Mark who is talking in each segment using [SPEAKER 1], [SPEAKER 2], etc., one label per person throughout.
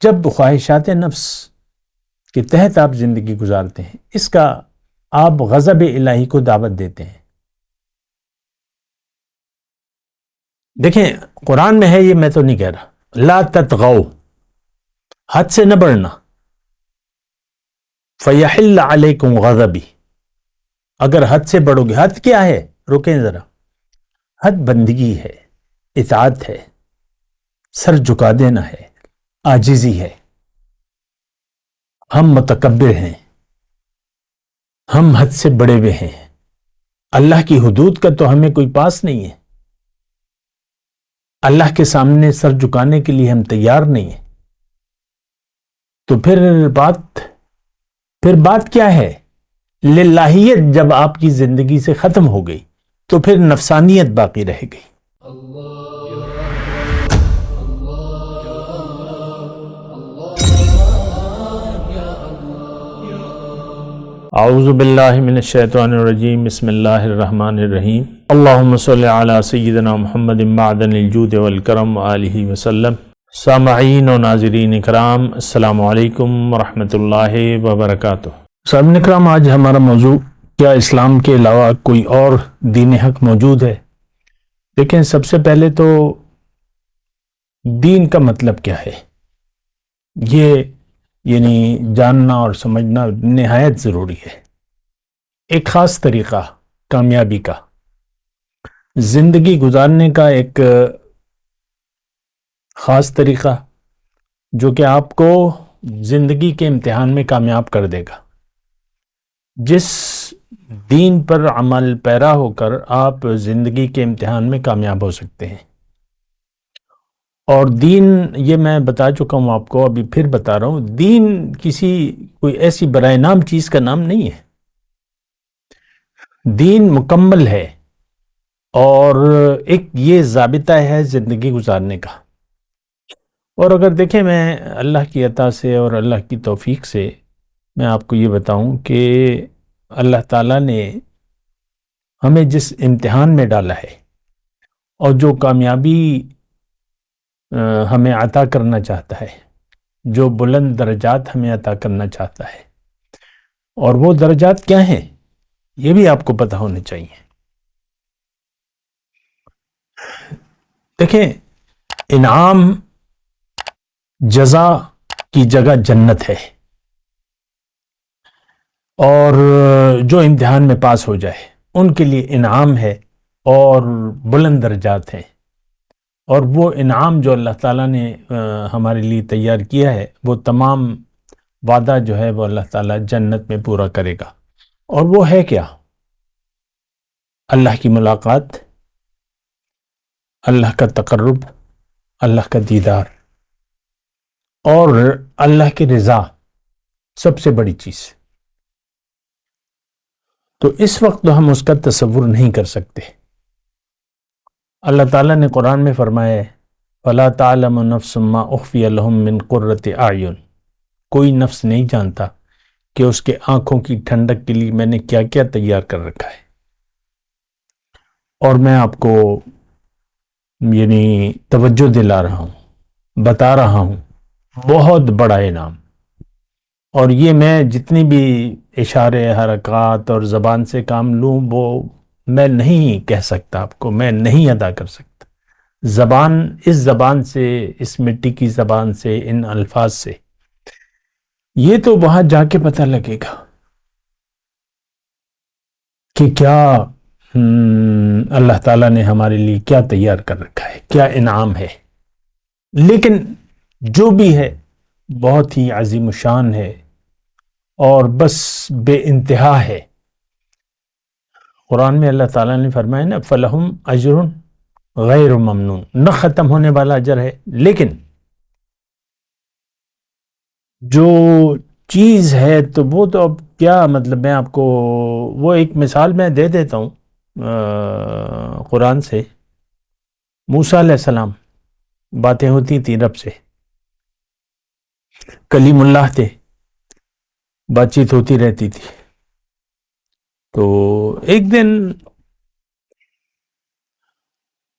[SPEAKER 1] جب خواہشات نفس کے تحت آپ زندگی گزارتے ہیں، اس کا آپ غضب الہی کو دعوت دیتے ہیں۔ دیکھیں قرآن میں ہے، یہ میں تو نہیں کہہ رہا، لا تطغوا، حد سے نہ بڑھنا، فیحل علیکم غضبی، اگر حد سے بڑھو گے، حد کیا ہے؟ رکیں ذرا، حد بندگی ہے، اطاعت ہے، سر جھکا دینا ہے، عاجزی ہے۔ ہم متکبر ہیں، ہم حد سے بڑے ہوئے ہیں، اللہ کی حدود کا تو ہمیں کوئی پاس نہیں ہے، اللہ کے سامنے سر جھکانے کے لیے ہم تیار نہیں ہیں۔ تو پھر بات کیا ہے؟ للہیت جب آپ کی زندگی سے ختم ہو گئی تو پھر نفسانیت باقی رہ گئی۔ اعوذ باللہ من الشیطان الرجیم، بسم اللہ الرحمن الرحیم، اللہم صلی علی سیدنا محمد معدن الجود والکرم وآلہ وسلم۔ سامعین و ناظرین اکرام، السلام علیکم ورحمۃ اللہ وبرکاتہ۔ سامعین اکرام، آج ہمارا موضوع، کیا اسلام کے علاوہ کوئی اور دین حق موجود ہے؟ دیکھیں، سب سے پہلے تو دین کا مطلب کیا ہے، یہ یعنی جاننا اور سمجھنا نہایت ضروری ہے۔ ایک خاص طریقہ کامیابی کا، زندگی گزارنے کا ایک خاص طریقہ جو کہ آپ کو زندگی کے امتحان میں کامیاب کر دے گا۔ جس دین پر عمل پیرا ہو کر آپ زندگی کے امتحان میں کامیاب ہو سکتے ہیں۔ اور دین، یہ میں بتا چکا ہوں آپ کو، ابھی پھر بتا رہا ہوں، دین کوئی ایسی برائے نام چیز کا نام نہیں ہے۔ دین مکمل ہے اور ایک یہ ضابطہ ہے زندگی گزارنے کا۔ اور اگر دیکھیں، میں اللہ کی عطا سے اور اللہ کی توفیق سے میں آپ کو یہ بتاؤں کہ اللہ تعالیٰ نے ہمیں جس امتحان میں ڈالا ہے اور جو کامیابی ہمیں عطا کرنا چاہتا ہے، جو بلند درجات ہمیں عطا کرنا چاہتا ہے، اور وہ درجات کیا ہیں یہ بھی آپ کو پتہ ہونے چاہیے۔ دیکھیں، انعام جزا کی جگہ جنت ہے، اور جو امتحان میں پاس ہو جائے ان کے لیے انعام ہے اور بلند درجات ہیں۔ اور وہ انعام جو اللہ تعالیٰ نے ہمارے لیے تیار کیا ہے، وہ تمام وعدہ جو ہے وہ اللہ تعالیٰ جنت میں پورا کرے گا۔ اور وہ ہے کیا؟ اللہ کی ملاقات، اللہ کا تقرب، اللہ کا دیدار اور اللہ کی رضا، سب سے بڑی چیز۔ تو اس وقت ہم اس کا تصور نہیں کر سکتے۔ اللہ تعالیٰ نے قرآن میں فرمایا ہے، فَلَا تَعْلَمُ نَفْسٌ مَّا أُخْفِيَ لَهُم مِّن قُرَّةِ أَعْيُنٍ، کوئی نفس نہیں جانتا کہ اس کے آنکھوں کی ٹھنڈک کے لیے میں نے کیا کیا تیار کر رکھا ہے۔ اور میں آپ کو یعنی توجہ دلا رہا ہوں، بتا رہا ہوں، بہت بڑا انعام۔ اور یہ میں جتنی بھی اشارے، حرکات اور زبان سے کام لوں، وہ میں نہیں کہہ سکتا، آپ کو میں نہیں ادا کر سکتا۔ اس زبان سے، اس مٹی کی زبان سے، ان الفاظ سے، یہ تو وہاں جا کے پتہ لگے گا کہ کیا اللہ تعالیٰ نے ہمارے لیے کیا تیار کر رکھا ہے، کیا انعام ہے۔ لیکن جو بھی ہے بہت ہی عظیم الشان ہے اور بس بے انتہا ہے۔ قرآن میں اللہ تعالیٰ نے فرمایا نا، فَلَهُمْ أَجْرٌ غَيْرُ مَمْنُونَ، نہ ختم ہونے والا اجر ہے۔ لیکن جو چیز ہے تو وہ تو اب کیا مطلب، میں آپ کو وہ ایک مثال میں دے دیتا ہوں قرآن سے۔ موسیٰ علیہ السلام، باتیں ہوتی تھیں رب سے، کلیم اللہ تھے، بات چیت ہوتی رہتی تھی۔ تو ایک دن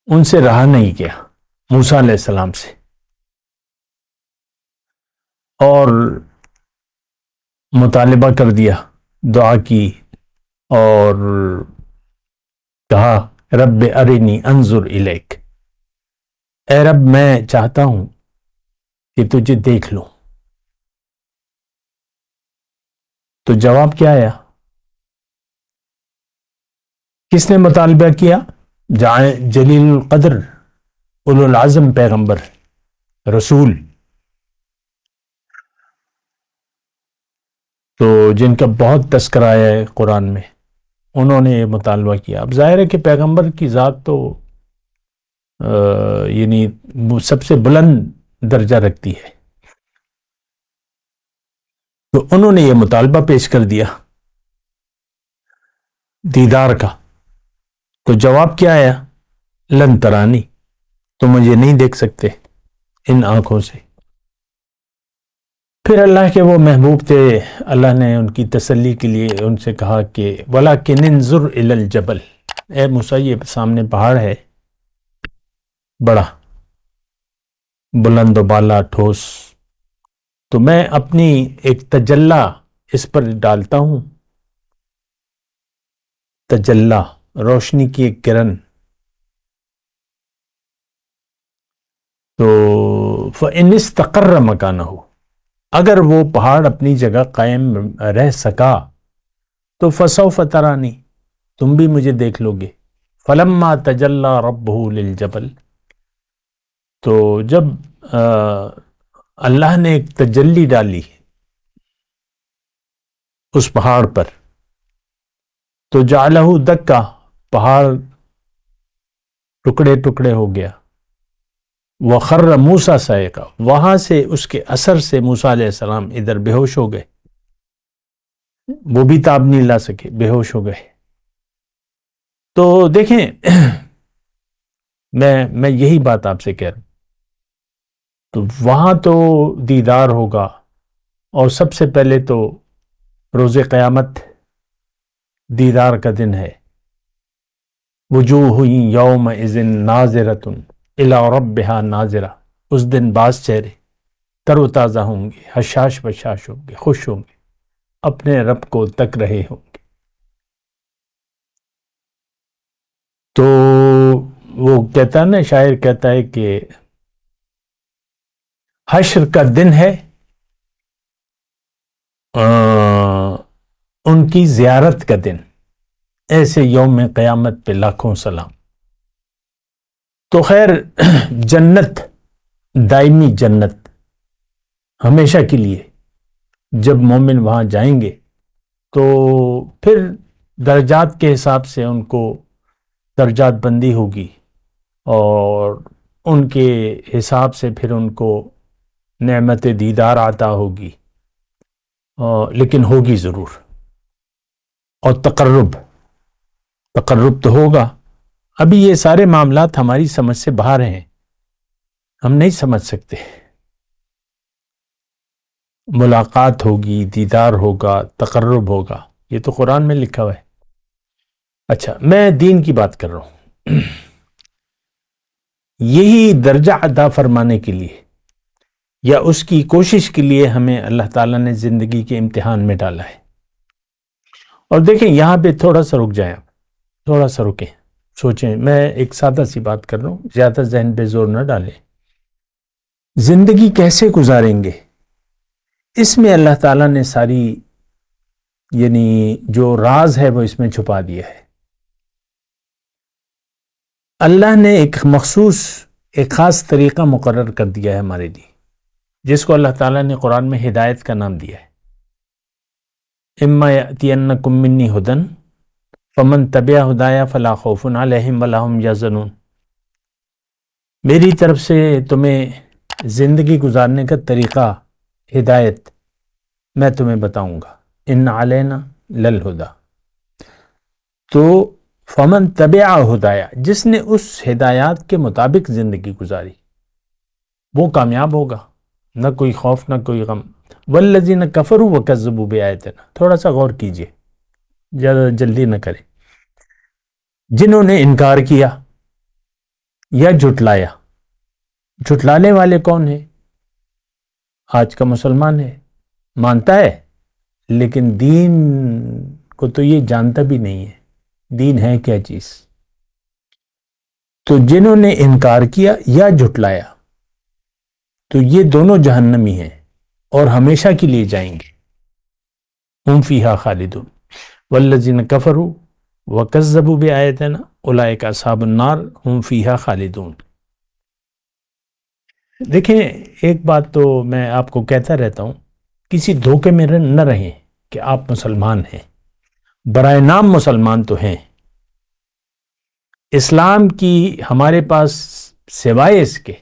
[SPEAKER 1] ان سے رہا نہیں گیا، موسیٰ علیہ السلام سے، اور مطالبہ کر دیا، دعا کی اور کہا رب ارنی انظر الیک، اے رب میں چاہتا ہوں کہ تجھے دیکھ لوں۔ تو جواب کیا آیا؟ کس نے مطالبہ کیا؟ جلیل القدر، اولو العزم پیغمبر، رسول، تو جن کا بہت تذکرہ آیا ہے قرآن میں، انہوں نے یہ مطالبہ کیا۔ اب ظاہر ہے کہ پیغمبر کی ذات تو یعنی سب سے بلند درجہ رکھتی ہے، تو انہوں نے یہ مطالبہ پیش کر دیا دیدار کا۔ تو جواب کیا آیا؟ لن ترانی، تو مجھے نہیں دیکھ سکتے ان آنکھوں سے۔ پھر اللہ کے وہ محبوب تھے، اللہ نے ان کی تسلی کے لیے ان سے کہا کہ وَلَكِنِ انظُرْ إِلَى الْجَبَلِ، اے موسیٰ یہ سامنے پہاڑ ہے بڑا بلند و بالا ٹھوس، تو میں اپنی ایک تجلی اس پر ڈالتا ہوں، تجلی روشنی کی ایک کرن، تو فَإِنِ اسْتَقَرَّ مَكَانَهُ، اگر وہ پہاڑ اپنی جگہ قائم رہ سکا تو فَسَوْفَ تَرَانِي، تم بھی مجھے دیکھ لو گے۔ فَلَمَّا تَجَلَّى رَبُّهُ لِلْجَبَلِ، تو جب اللہ نے ایک تجلی ڈالی اس پہاڑ پر، تو جعلہ دکا، پہاڑ ٹکڑے ٹکڑے ہو گیا۔ وخر موسیٰ صعقہ، وہاں سے اس کے اثر سے موسیٰ علیہ السلام ادھر بے ہوش ہو گئے، وہ بھی تاب نہیں لا سکے، بے ہوش ہو گئے۔ تو دیکھیں میں یہی بات آپ سے کہہ رہا ہوں، تو وہاں تو دیدار ہوگا، اور سب سے پہلے تو روز قیامت دیدار کا دن ہے۔ وجوہ یومئذ ناظرۃ الی ربہا ناظرہ، اس دن بعض چہرے تر و تازہ ہوں گے، حشاش بشاش ہوں گے، خوش ہوں گے، اپنے رب کو تک رہے ہوں گے۔ تو وہ کہتا ہے نا، شاعر کہتا ہے کہ حشر کا دن ہے ان کی زیارت کا دن، ایسے یوم قیامت پہ لاکھوں سلام۔ تو خیر جنت، دائمی جنت ہمیشہ کے لیے، جب مومن وہاں جائیں گے تو پھر درجات کے حساب سے ان کو درجات بندی ہوگی، اور ان کے حساب سے پھر ان کو نعمت دیدار عطا ہوگی، لیکن ہوگی ضرور۔ اور تقرب تو ہوگا۔ ابھی یہ سارے معاملات ہماری سمجھ سے باہر ہیں، ہم نہیں سمجھ سکتے۔ ملاقات ہوگی، دیدار ہوگا، تقرب ہوگا، یہ تو قرآن میں لکھا ہوا ہے۔ اچھا، میں دین کی بات کر رہا ہوں۔ یہی درجہ عطا فرمانے کے لیے یا اس کی کوشش کے لیے ہمیں اللہ تعالیٰ نے زندگی کے امتحان میں ڈالا ہے۔ اور دیکھیں یہاں پہ تھوڑا سا رک جائیں، تھوڑا سا رکیں، سوچیں۔ میں ایک سادہ سی بات کر رہا ہوں، زیادہ ذہن پہ زور نہ ڈالیں۔ زندگی کیسے گزاریں گے، اس میں اللہ تعالیٰ نے ساری یعنی جو راز ہے وہ اس میں چھپا دیا ہے۔ اللہ نے ایک مخصوص، ایک خاص طریقہ مقرر کر دیا ہے ہمارے لیے، جس کو اللہ تعالیٰ نے قرآن میں ہدایت کا نام دیا ہے۔ اما یأتینکم منی ھدی فمن تبع ھدایا فلا خوف علیہم ولا ھم یحزنون، میری طرف سے تمہیں زندگی گزارنے کا طریقہ، ہدایت میں تمہیں بتاؤں گا۔ ان علینا للہدی، تو فمن تبع ھدایا، جس نے اس ہدایات کے مطابق زندگی گزاری وہ کامیاب ہوگا، نہ کوئی خوف نہ کوئی غم۔ والذین کفروا وکذبوا بآیاتنا، تھوڑا سا غور کیجئے، زیادہ جلدی نہ کریں۔ جنہوں نے انکار کیا یا جھٹلایا، جھٹلانے والے کون ہیں؟ آج کا مسلمان ہے، مانتا ہے، لیکن دین کو تو یہ جانتا بھی نہیں ہے دین ہے کیا چیز۔ تو جنہوں نے انکار کیا یا جھٹلایا تو یہ دونوں جہنمی ہیں اور ہمیشہ کے لیے جائیں گے۔ ہم فیہا خالدون والذین کفروا وکذبوا بآیاتنا اولئک اصحاب النار ہم فیہا خالدون۔ دیکھیں، ایک بات تو میں آپ کو کہتا رہتا ہوں، کسی دھوکے میں نہ رہیں کہ آپ مسلمان ہیں، برائے نام مسلمان تو ہیں۔ اسلام کی ہمارے پاس سوائے اس کے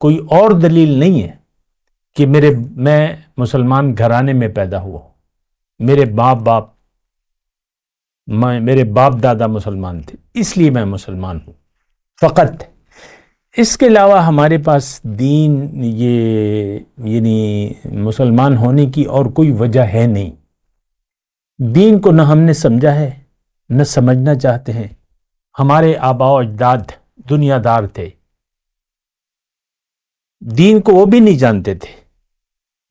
[SPEAKER 1] کوئی اور دلیل نہیں ہے کہ میں مسلمان گھرانے میں پیدا ہوا ہوں، میرے باپ دادا مسلمان تھے اس لیے میں مسلمان ہوں فقط۔ اس کے علاوہ ہمارے پاس دین یعنی مسلمان ہونے کی اور کوئی وجہ ہے نہیں۔ دین کو نہ ہم نے سمجھا ہے نہ سمجھنا چاہتے ہیں۔ ہمارے آباء و اجداد دنیا دار تھے، دین کو وہ بھی نہیں جانتے تھے۔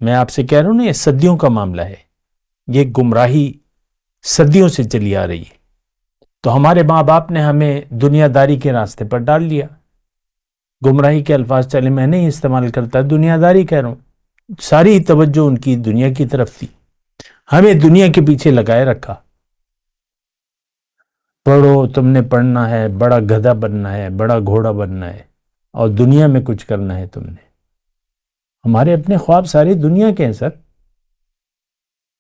[SPEAKER 1] میں آپ سے کہہ رہا ہوں نا، یہ صدیوں کا معاملہ ہے، یہ گمراہی صدیوں سے چلی آ رہی ہے۔ تو ہمارے ماں باپ نے ہمیں دنیا داری کے راستے پر ڈال لیا۔ گمراہی کے الفاظ چلے میں نہیں استعمال کرتا، دنیا داری کہہ رہا ہوں۔ ساری توجہ ان کی دنیا کی طرف تھی، ہمیں دنیا کے پیچھے لگائے رکھا۔ پڑھو، تم نے پڑھنا ہے، بڑا گدھا بننا ہے، بڑا گھوڑا بننا ہے، اور دنیا میں کچھ کرنا ہے تم نے۔ ہمارے اپنے خواب ساری دنیا کے ہیں سر۔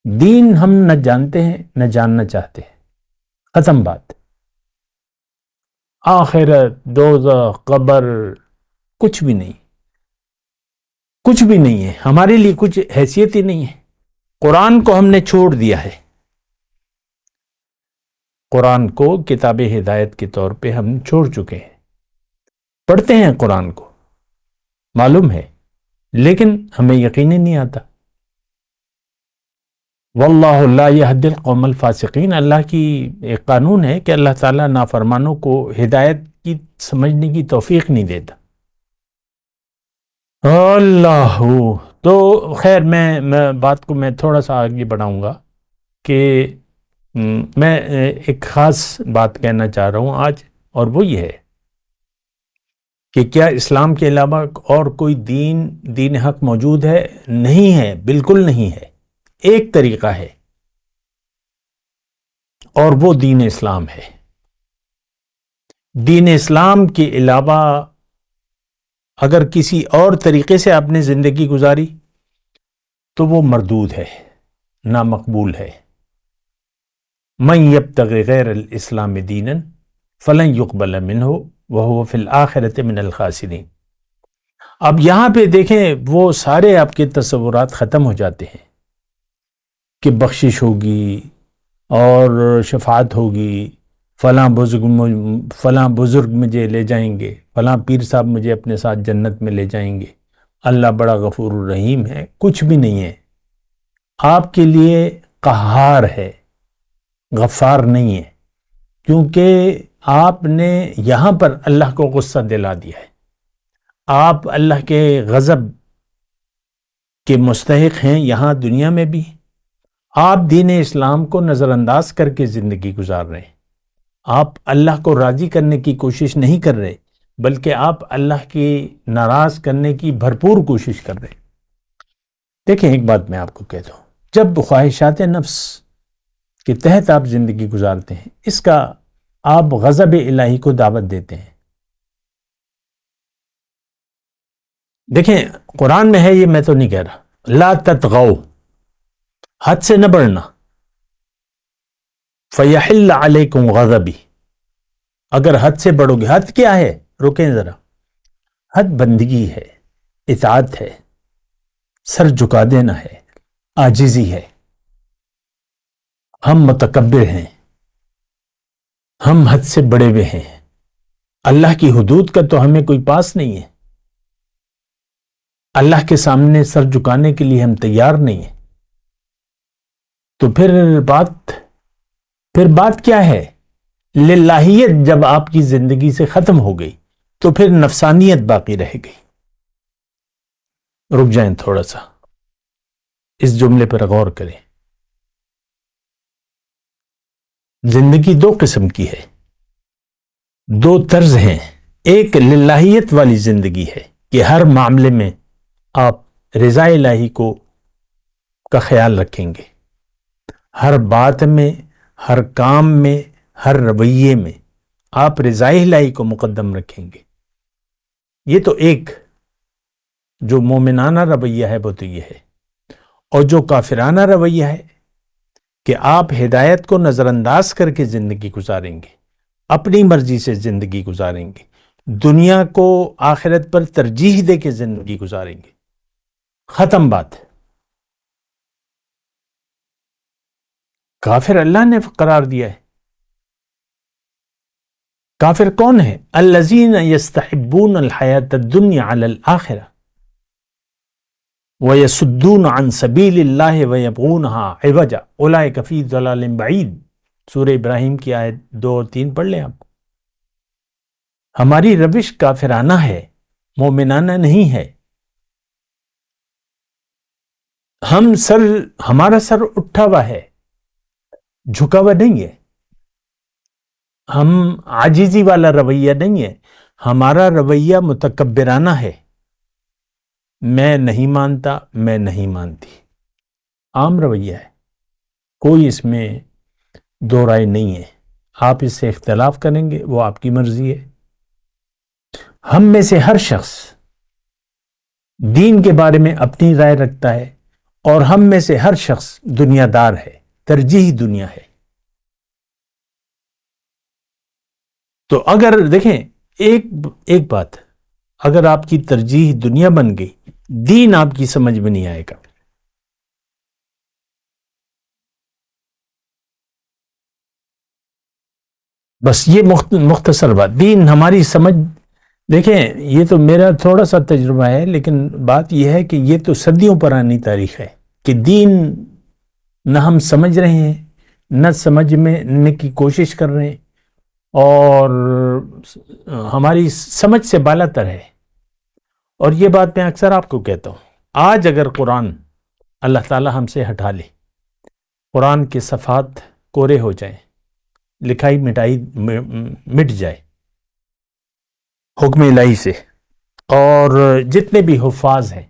[SPEAKER 1] دین ہم نہ جانتے ہیں نہ جاننا چاہتے ہیں، ختم بات۔ آخرت، دوزخ، قبر، کچھ بھی نہیں، کچھ بھی نہیں ہے ہمارے لیے، کچھ حیثیت ہی نہیں ہے۔ قرآن کو ہم نے چھوڑ دیا ہے، قرآن کو کتاب ہدایت کے طور پہ ہم چھوڑ چکے ہیں۔ پڑھتے ہیں قرآن کو، معلوم ہے، لیکن ہمیں یقین ہی نہیں آتا۔ واللہ لا یہدی القوم الفاسقین، اللہ کی ایک قانون ہے کہ اللہ تعالیٰ نافرمانوں کو ہدایت کی سمجھنے کی توفیق نہیں دیتا۔ اللہ تو خیر، میں بات کو تھوڑا سا آگے بڑھاؤں گا کہ میں ایک خاص بات کہنا چاہ رہا ہوں آج، اور وہ یہ ہے کہ کیا اسلام کے علاوہ اور کوئی دین حق موجود ہے؟ نہیں ہے، بالکل نہیں ہے۔ ایک طریقہ ہے اور وہ دین اسلام ہے۔ دین اسلام کے علاوہ اگر کسی اور طریقے سے آپ نے زندگی گزاری تو وہ مردود ہے، نامقبول ہے۔ من یبتغی غیر الاسلام دینا فلن یقبل منہ وہو فی الآخرۃ من الخاسرین۔ اب یہاں پہ دیکھیں، وہ سارے آپ کے تصورات ختم ہو جاتے ہیں کہ بخشش ہوگی اور شفاعت ہوگی، فلاں بزرگ مجھے لے جائیں گے، فلاں پیر صاحب مجھے اپنے ساتھ جنت میں لے جائیں گے، اللہ بڑا غفور الرحیم ہے۔ کچھ بھی نہیں ہے، آپ کے لیے قہار ہے، غفار نہیں ہے، کیونکہ آپ نے یہاں پر اللہ کو غصہ دلا دیا ہے۔ آپ اللہ کے غضب کے مستحق ہیں یہاں دنیا میں بھی۔ آپ دین اسلام کو نظر انداز کر کے زندگی گزار رہے ہیں، آپ اللہ کو راضی کرنے کی کوشش نہیں کر رہے، بلکہ آپ اللہ کی ناراض کرنے کی بھرپور کوشش کر رہے ہیں۔ دیکھیں، ایک بات میں آپ کو کہتا ہوں، جب خواہشات نفس کے تحت آپ زندگی گزارتے ہیں، اس کا آپ غضب الہی کو دعوت دیتے ہیں۔ دیکھیں، قرآن میں ہے، یہ میں تو نہیں کہہ رہا، لا تطغوا، حد سے نہ بڑھنا، فیحل علیکم غضبی، اگر حد سے بڑھو گے۔ حد کیا ہے؟ رکیں ذرا۔ حد بندگی ہے، اطاعت ہے، سر جھکا دینا ہے، عاجزی ہے۔ ہم متکبر ہیں، ہم حد سے بڑے ہوئے ہیں، اللہ کی حدود کا تو ہمیں کوئی پاس نہیں ہے، اللہ کے سامنے سر جھکانے کے لیے ہم تیار نہیں ہیں۔ تو پھر بات کیا ہے؟ للہیت جب آپ کی زندگی سے ختم ہو گئی تو پھر نفسانیت باقی رہ گئی۔ رک جائیں تھوڑا سا۔ اس جملے پر غور کریں. زندگی دو قسم کی ہے، دو طرز ہیں. ایک للہیت والی زندگی ہے کہ ہر معاملے میں آپ رضا الہی کا خیال رکھیں گے، ہر بات میں، ہر کام میں، ہر رویے میں آپ رضا الہی کو مقدم رکھیں گے. یہ تو ایک جو مومنانہ رویہ ہے وہ تو یہ ہے. اور جو کافرانہ رویہ ہے کہ آپ ہدایت کو نظر انداز کر کے زندگی گزاریں گے، اپنی مرضی سے زندگی گزاریں گے، دنیا کو آخرت پر ترجیح دے کے زندگی گزاریں گے. ختم بات. کافر اللہ نے قرار دیا ہے. کافر کون ہے؟ الذین یستحبون الحیاۃ الدنیا علی الآخرہ وَيَسُدُّونَ عَن سَبِيلِ اللَّهِ وَيَبْغُونَهَا عِوَجًا أُولَئِكَ فِي ضَلَالٍ بَعِيدٍ. سورہ ابراہیم کی آیت 2 اور 3 پڑھ لیں آپ. ہماری روش کافرانہ ہے، مومنانہ نہیں ہے. ہمارا سر اٹھا ہوا ہے، جھکا ہوا نہیں ہے. ہم عاجزی والا رویہ نہیں ہے. ہمارا رویہ متکبرانہ ہے. میں نہیں مانتا، میں نہیں مانتی، عام رویہ ہے، کوئی اس میں دو رائے نہیں ہے. آپ اس سے اختلاف کریں گے وہ آپ کی مرضی ہے. ہم میں سے ہر شخص دین کے بارے میں اپنی رائے رکھتا ہے، اور ہم میں سے ہر شخص دنیا دار ہے، ترجیح دنیا ہے. تو اگر دیکھیں ایک بات، اگر آپ کی ترجیح دنیا بن گئی، دین آپ کی سمجھ میں نہیں آئے گا. بس یہ مختصر بات. دین ہماری سمجھ، دیکھیں یہ تو میرا تھوڑا سا تجربہ ہے، لیکن بات یہ ہے کہ یہ تو صدیوں پرانی تاریخ ہے کہ دین نہ ہم سمجھ رہے ہیں، نہ سمجھنے کی کوشش کر رہے ہیں، اور ہماری سمجھ سے بالا تر ہے. اور یہ بات میں اکثر آپ کو کہتا ہوں. آج اگر قرآن اللہ تعالی ہم سے ہٹا لے، قرآن کے صفحات کورے ہو جائیں، لکھائی مٹائی مٹ جائے حکم الہی سے، اور جتنے بھی حفاظ ہیں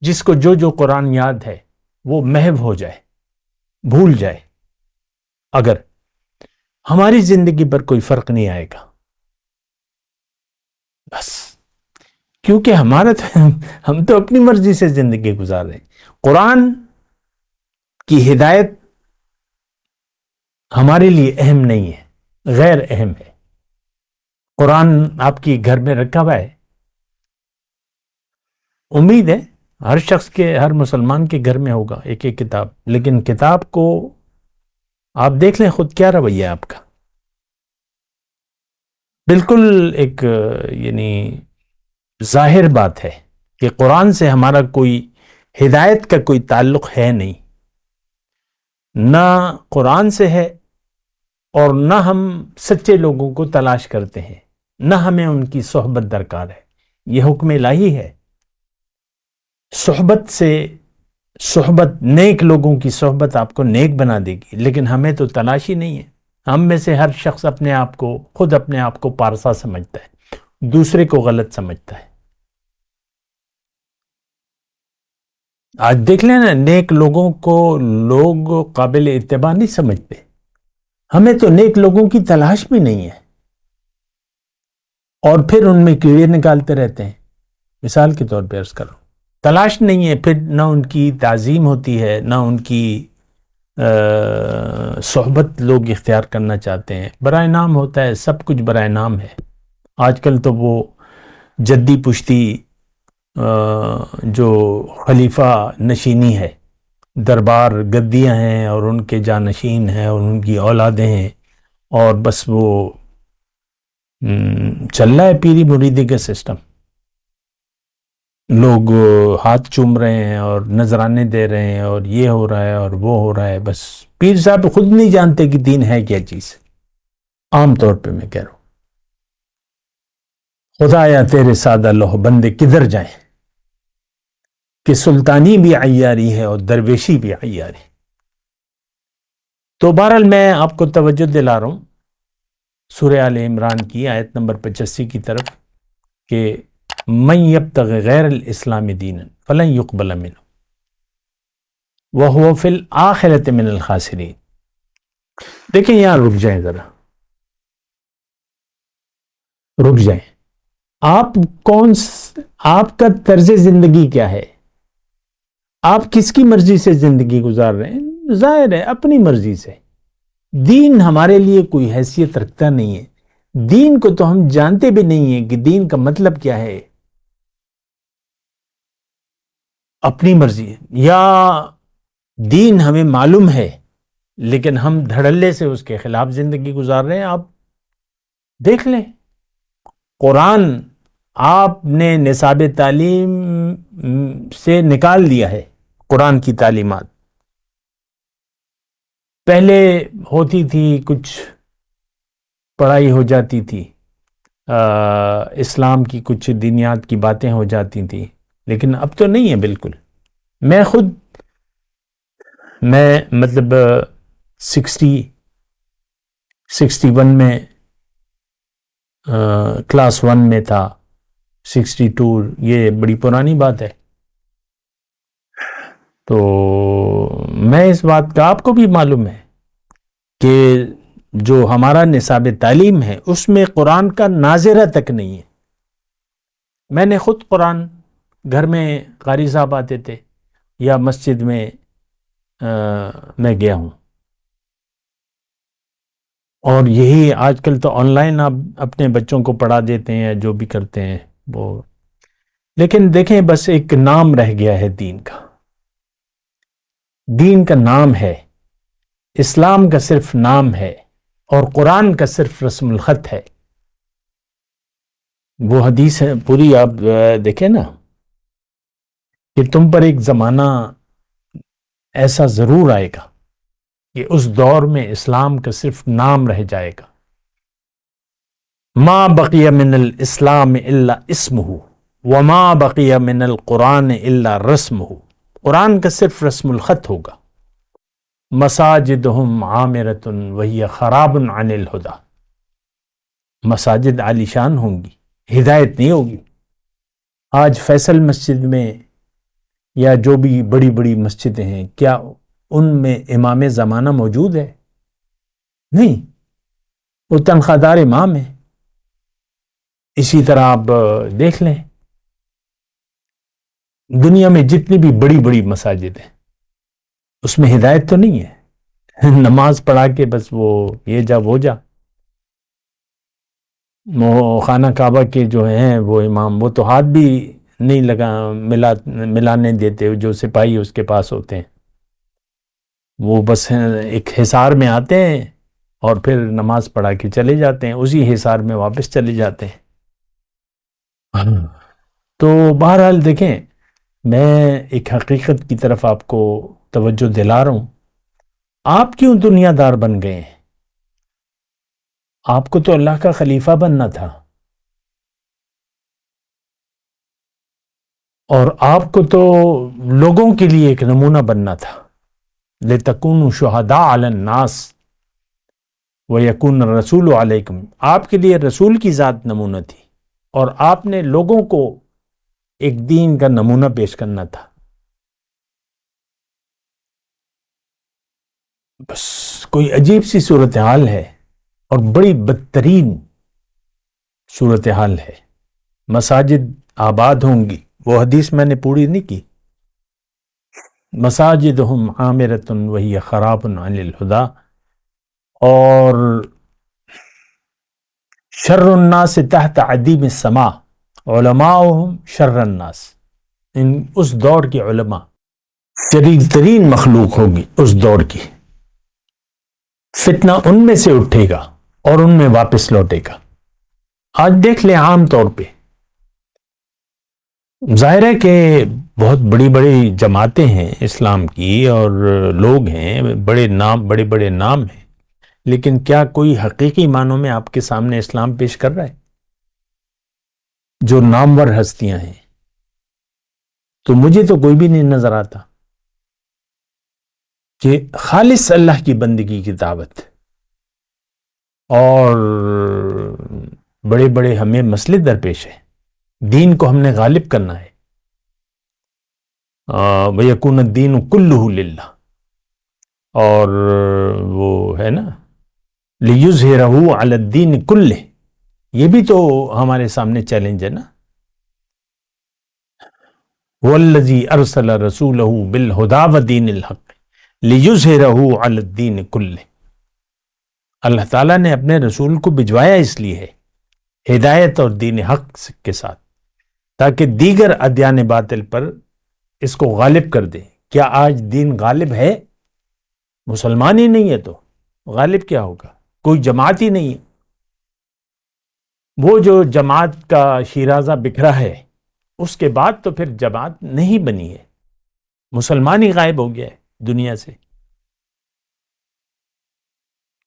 [SPEAKER 1] جس کو جو قرآن یاد ہے وہ محو ہو جائے، بھول جائے، اگر ہماری زندگی پر کوئی فرق نہیں آئے گا. بس کیونکہ ہم تو اپنی مرضی سے زندگی گزار رہے ہیں. قرآن کی ہدایت ہمارے لیے اہم نہیں ہے، غیر اہم ہے. قرآن آپ کی گھر میں رکھا ہوا ہے، امید ہے ہر شخص کے، ہر مسلمان کے گھر میں ہوگا ایک ایک کتاب. لیکن کتاب کو آپ دیکھ لیں خود کیا رویہ ہے آپ کا. بالکل ایک یعنی ظاہر بات ہے کہ قرآن سے ہمارا کوئی ہدایت کا کوئی تعلق ہے نہیں، نہ قرآن سے ہے، اور نہ ہم سچے لوگوں کو تلاش کرتے ہیں، نہ ہمیں ان کی صحبت درکار ہے. یہ حکم الہی ہے. صحبت نیک لوگوں کی صحبت آپ کو نیک بنا دے گی، لیکن ہمیں تو تلاشی نہیں ہے. ہم میں سے ہر شخص خود اپنے آپ کو پارسا سمجھتا ہے، دوسرے کو غلط سمجھتا ہے. آج دیکھ لیں نا، نیک لوگوں کو لوگ قابل اتباع نہیں سمجھتے. ہمیں تو نیک لوگوں کی تلاش بھی نہیں ہے، اور پھر ان میں کیڑے نکالتے رہتے ہیں. مثال کے طور پہ عرض کرو، تلاش نہیں ہے، پھر نہ ان کی تعظیم ہوتی ہے، نہ ان کی صحبت لوگ اختیار کرنا چاہتے ہیں. برائے نام ہوتا ہے، سب کچھ برائے نام ہے. آج کل تو وہ جدی پشتی جو خلیفہ نشینی ہے، دربار گدیاں ہیں اور ان کے جانشین ہیں اور ان کی اولادیں ہیں، اور بس وہ چل رہا ہے پیری مریدی کا سسٹم. لوگ ہاتھ چوم رہے ہیں اور نذرانے دے رہے ہیں، اور یہ ہو رہا ہے اور وہ ہو رہا ہے. بس پیر صاحب خود نہیں جانتے کہ دین ہے کیا چیز. عام طور پہ میں کہہ رہا ہوں، خدایا تیرے سادہ لوح بندے کدھر جائیں. کہ سلطانی بھی عیاری ہے اور درویشی بھی عیاری. تو بہرحال میں آپ کو توجہ دلا رہا ہوں سورہ آل عمران کی آیت نمبر 85 کی طرف کہ من یبتغ غیر الاسلام دینا فلن یقبل منہ وہو فی الآخرۃ من الخاسرین. دیکھیں یہاں رک جائیں ذرا، رک جائیں. آپ کا طرز زندگی کیا ہے؟ آپ کس کی مرضی سے زندگی گزار رہے ہیں؟ ظاہر ہے اپنی مرضی سے. دین ہمارے لیے کوئی حیثیت رکھتا نہیں ہے. دین کو تو ہم جانتے بھی نہیں ہیں کہ دین کا مطلب کیا ہے. اپنی مرضی ہے، یا دین ہمیں معلوم ہے لیکن ہم دھڑلے سے اس کے خلاف زندگی گزار رہے ہیں. آپ دیکھ لیں، قرآن آپ نے نصاب تعلیم سے نکال دیا ہے. قرآن کی تعلیمات پہلے ہوتی تھی، کچھ پڑھائی ہو جاتی تھی، اسلام کی کچھ دینیات کی باتیں ہو جاتی تھی، لیکن اب تو نہیں ہے بالکل. میں مطلب 61 میں کلاس 1 میں تھا، 62 یہ بڑی پرانی بات ہے. تو میں اس بات کا، آپ کو بھی معلوم ہے کہ جو ہمارا نصاب تعلیم ہے اس میں قرآن کا ناظرہ تک نہیں ہے. میں نے خود قرآن گھر میں قاری صاحب آتے تھے یا مسجد میں میں گیا ہوں، اور یہی آج کل تو آن لائن آپ اپنے بچوں کو پڑھا دیتے ہیں جو بھی کرتے ہیں وہ. لیکن دیکھیں، بس ایک نام رہ گیا ہے دین کا. دین کا نام ہے، اسلام کا صرف نام ہے، اور قرآن کا صرف رسم الخط ہے. وہ حدیث ہے پوری، آپ دیکھیں نا کہ تم پر ایک زمانہ ایسا ضرور آئے گا کہ اس دور میں اسلام کا صرف نام رہ جائے گا. ما بقی من الاسلام الا اسمہ وما بقی من القرآن الا رسمہ. قرآن کا صرف رسم الخط ہوگا. مساجدہم عامرۃ وہی خراب عن الہدی. مساجد عالیشان ہوں گی، ہدایت نہیں ہوگی. آج فیصل مسجد میں یا جو بھی بڑی بڑی مسجدیں ہیں، کیا ان میں امام زمانہ موجود ہے؟ نہیں، وہ تنخواہ دار امام ہے. اسی طرح آپ دیکھ لیں دنیا میں جتنی بھی بڑی بڑی مساجد ہیں اس میں ہدایت تو نہیں ہے. نماز پڑھا کے بس وہ یہ جا وہ جا. وہ خانہ کعبہ کے جو ہیں وہ امام، وہ تو ہاتھ بھی نہیں ملانے دیتے، جو سپاہی اس کے پاس ہوتے ہیں. وہ بس ایک حصار میں آتے ہیں اور پھر نماز پڑھا کے چلے جاتے ہیں، اسی حصار میں واپس چلے جاتے ہیں. تو بہرحال دیکھیں، میں ایک حقیقت کی طرف آپ کو توجہ دلا رہا ہوں. آپ کیوں دنیا دار بن گئے ہیں؟ آپ کو تو اللہ کا خلیفہ بننا تھا، اور آپ کو تو لوگوں کے لیے ایک نمونہ بننا تھا. لِتَكُونُوا شُهَدَاءَ عَلَى النَّاسِ وَيَكُونَ الرَّسُولُ عَلَيْكُمْ. آپ کے لیے رسول کی ذات نمونہ تھی، اور آپ نے لوگوں کو ایک دین کا نمونہ پیش کرنا تھا. بس کوئی عجیب سی صورتحال ہے، اور بڑی بدترین صورتحال ہے. مساجد آباد ہوں گی، وہ حدیث میں نے پوری نہیں کی. مساجدہم عامرۃ وہی خراب عن الہدی. اور شر الناس تحت عدیم السماء علماؤہم شر الناس. اس دور کے علماء شریر ترین مخلوق ہوگی. اس دور کی فتنہ ان میں سے اٹھے گا اور ان میں واپس لوٹے گا. آج دیکھ لیں عام طور پہ ظاہر ہے کہ بہت بڑی بڑی جماعتیں ہیں اسلام کی، اور لوگ ہیں، بڑے بڑے نام ہیں، لیکن کیا کوئی حقیقی معنوں میں آپ کے سامنے اسلام پیش کر رہا ہے؟ جو نامور ہستیاں ہیں، تو مجھے تو کوئی بھی نہیں نظر آتا کہ خالص اللہ کی بندگی کی دعوت اور بڑے بڑے ہمیں مسئلے درپیش ہیں، دین کو ہم نے غالب کرنا ہے، وَيَكُونَ الدِّينُ كُلُّهُ لِلَّهِ، اور وہ ہے نا لِيُظْهِرَهُ عَلَى الدِّينِ كُلِّهِ، یہ بھی تو ہمارے سامنے چیلنج ہے نا، وَالَّذِي أَرْسَلَ رَسُولَهُ بِالْهُدَى وَدِينِ الْحَقِّ لِيُظْهِرَهُ عَلَى الدِّينِ كُلِّهِ۔ اللہ تعالیٰ نے اپنے رسول کو بھجوایا اس لیے ہے ہدایت اور دین حق کے ساتھ، تاکہ دیگر ادیان باطل پر اس کو غالب کر دے۔ کیا آج دین غالب ہے؟ مسلمان ہی نہیں ہے تو غالب کیا ہوگا؟ کوئی جماعت ہی نہیں ہے۔ وہ جو جماعت کا شیرازہ بکھرا ہے، اس کے بعد تو پھر جماعت نہیں بنی ہے، مسلمان ہی غائب ہو گیا ہے دنیا سے۔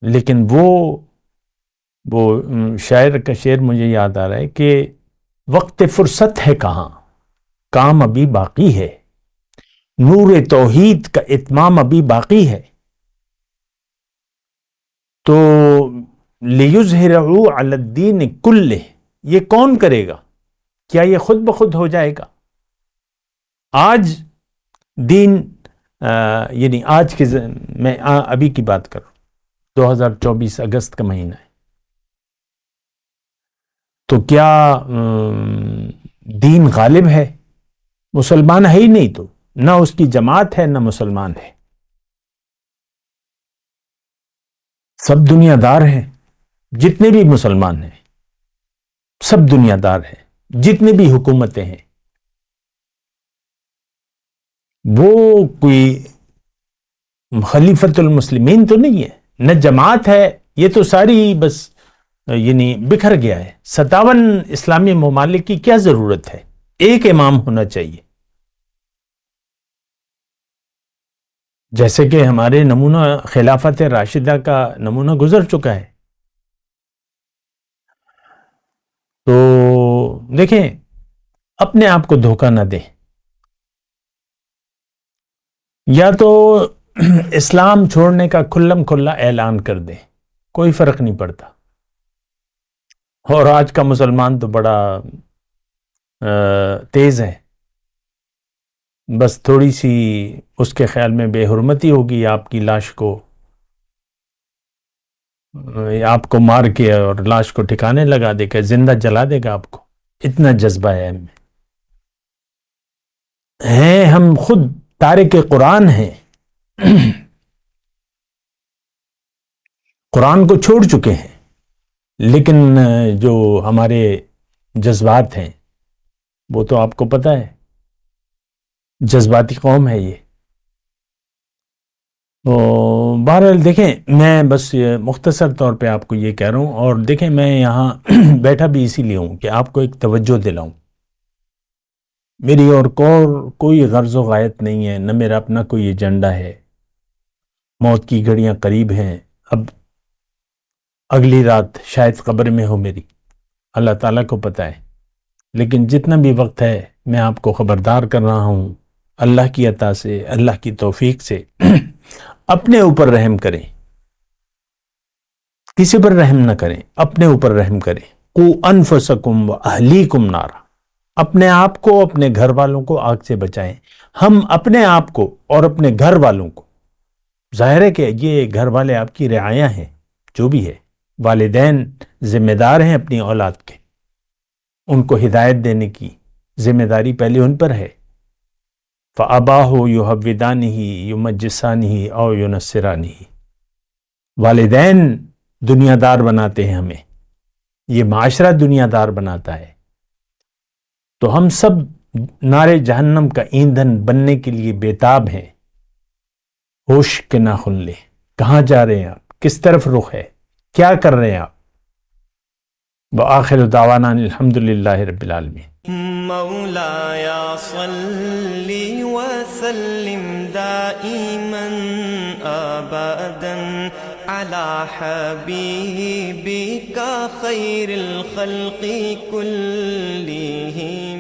[SPEAKER 1] لیکن وہ شاعر کا شعر مجھے یاد آ رہا ہے کہ وقت فرصت ہے کہاں، کام ابھی باقی ہے، نور توحید کا اتمام ابھی باقی ہے، تو لیظہرہ علی الدین کلہ، یہ کون کرے گا؟ کیا یہ خود بخود ہو جائے گا؟ آج دین یعنی آج کے میں ابھی کی بات کروں، 2024 اگست کا مہینہ ہے، تو کیا دین غالب ہے؟ مسلمان ہے ہی نہیں، تو نہ اس کی جماعت ہے نہ مسلمان ہے، سب دنیا دار ہیں، جتنے بھی مسلمان ہیں سب دنیا دار ہیں، جتنے بھی حکومتیں ہیں وہ کوئی خلیفۃ المسلمین تو نہیں ہے، نہ جماعت ہے، یہ تو ساری بس یعنی بکھر گیا ہے۔ 57 اسلامی ممالک کی کیا ضرورت ہے؟ ایک امام ہونا چاہیے، جیسے کہ ہمارے نمونہ خلافت راشدہ کا نمونہ گزر چکا ہے۔ تو دیکھیں، اپنے آپ کو دھوکہ نہ دیں، یا تو اسلام چھوڑنے کا کھلم کھلا اعلان کر دیں، کوئی فرق نہیں پڑتا۔ اور آج کا مسلمان تو بڑا تیز ہے، بس تھوڑی سی اس کے خیال میں بے حرمتی ہوگی، آپ کی لاش کو، آپ کو مار کے اور لاش کو ٹھکانے لگا دے گا، زندہ جلا دے گا آپ کو، اتنا جذبہ ہے ہمیں۔ ہم خود تارک قرآن ہیں، قرآن کو چھوڑ چکے ہیں، لیکن جو ہمارے جذبات ہیں وہ تو آپ کو پتہ ہے، جذباتی قوم ہے یہ۔ تو بہرحال دیکھیں، میں بس مختصر طور پہ آپ کو یہ کہہ رہا ہوں، اور دیکھیں میں یہاں بیٹھا بھی اسی لیے ہوں کہ آپ کو ایک توجہ دلاؤں، میری اور کوئی غرض و غایت نہیں ہے، نہ میرا اپنا کوئی ایجنڈا ہے۔ موت کی گھڑیاں قریب ہیں، اب اگلی رات شاید قبر میں ہو میری، اللہ تعالیٰ کو پتہ ہے، لیکن جتنا بھی وقت ہے میں آپ کو خبردار کر رہا ہوں، اللہ کی عطا سے، اللہ کی توفیق سے اپنے اوپر رحم کریں، کسی پر رحم نہ کریں، اپنے اوپر رحم کریں۔ قُوا أَنفُسَكُمْ وَأَهْلِيكُمْ نَارًا، اپنے آپ کو، اپنے گھر والوں کو آگ سے بچائیں۔ ہم اپنے آپ کو اور اپنے گھر والوں کو، ظاہر ہے کہ یہ گھر والے آپ کی رعایا ہیں، جو بھی ہے، والدین ذمہ دار ہیں اپنی اولاد کے، ان کو ہدایت دینے کی ذمہ داری پہلے ان پر ہے۔ فَأَبَاهُ يُحَوِّدَانِهِ يُمَجِّسَانِهِ أَوْ يُنَصِّرَانِهِ، والدین دنیا دار بناتے ہیں ہمیں، یہ معاشرہ دنیا دار بناتا ہے، تو ہم سب نار جہنم کا ایندھن بننے کے لیے بےتاب ہیں۔ ہوش کے ناخن لیں، کہاں جا رہے ہیں آپ، کس طرف رخ ہے، کیا کر رہے ہیں آپ؟ وآخر دعوانا الحمدللہ رب العالمین۔
[SPEAKER 2] مولاي صل وسلم دائما ابدا على حبيبك خير الخلق كلهم